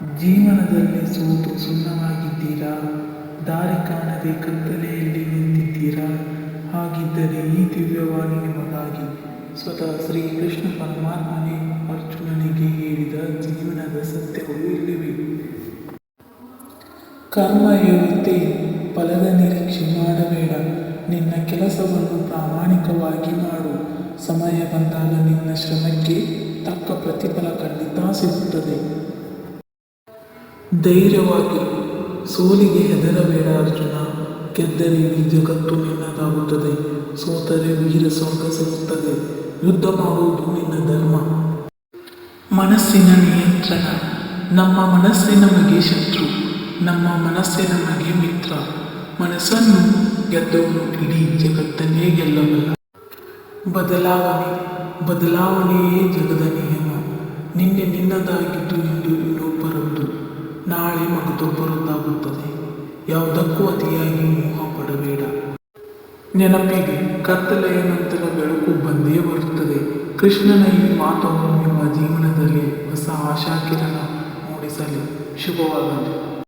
ಜೀವನದಲ್ಲಿ ಸೋತು ಸುಣ್ಣವಾಗಿದ್ದೀರಾ? ದಾರಿ ಕಾಣದೆ ಕತ್ತಲೆಯಲ್ಲಿ ನಿಂತಿದ್ದೀರಾ? ಹಾಗಿದ್ದರೆ ಈ ದಿವ್ಯವಾಣಿ ನಿಮಗಾಗಿ. ಸ್ವತಃ ಶ್ರೀಕೃಷ್ಣ ಪರಮಾತ್ಮನೇ ಅರ್ಜುನನಿಗೆ ಹೇಳಿದ ಜೀವನದ ಸತ್ಯಗಳು ಇಲ್ಲಿವೆ. ಕರ್ಮಯೋಗ್ಯತೆ, ಫಲದ ನಿರೀಕ್ಷೆ ಮಾಡಬೇಡ. ನಿನ್ನ ಕೆಲಸವನ್ನು ಪ್ರಾಮಾಣಿಕವಾಗಿ ಮಾಡು. ಸಮಯ ಬಂದಾಗ ನಿನ್ನ ಶ್ರಮಕ್ಕೆ ತಕ್ಕ ಪ್ರತಿಫಲ ಖಂಡಿತ ಸಿಗುತ್ತದೆ. ಧೈರ್ಯವಾಗಿರು, ಸೋಲಿಗೆ ಹೆದರಬೇಡ ಅರ್ಜುನ. ಗೆದ್ದರೆ ಇಡೀ ಜಗತ್ತು ನಿನ್ನದಾಗುತ್ತದೆ. ಸೋತರೆ ವೀರ ಸ್ವರ್ಗ ಸಿಗುತ್ತದೆ. ಯುದ್ಧ ಮಾಡುವುದು ನಿನ್ನ ಧರ್ಮ. ಮನಸ್ಸಿನ ನಿಯಂತ್ರಣ. ನಮ್ಮ ಮನಸ್ಸೇ ನಮಗೆ ಶತ್ರು, ನಮ್ಮ ಮನಸ್ಸೇ ನಮಗೆ ಮಿತ್ರ. ಮನಸ್ಸನ್ನು ಗೆದ್ದವನು ಇಡೀ ಜಗತ್ತನ್ನೇ ಗೆಲ್ಲಬಲ್ಲ. ಬದಲಾವಣೆಯೇ ಜಗದ ನಿಯಮ. ನಿನ್ನೆ ನಿನ್ನದಾಗಿದ್ದು ಇಂದು ಇನ್ನೊಬ್ಬರದ್ದು, ನಾಳೆ ಮಗದೊಬ್ಬರದ್ದಾಗುತ್ತದೆ. ಯಾವುದಕ್ಕೂ ಅತಿಯಾಗಿ ಮೋಹ ಪಡಬೇಡ. ನೆನಪಿಗೆ, ಕತ್ತಲೆಯ ನಂತರ ಬೆಳಕು ಬಂದೇ ಬರುತ್ತದೆ. ಕೃಷ್ಣನ ಈ ಮಾತನ್ನು ನಿಮ್ಮ ಜೀವನದಲ್ಲಿ ಹೊಸ ಆಶಾಕಿರಣ ಮೂಡಿಸಲಿ. ಶುಭವಾಗಲಿ.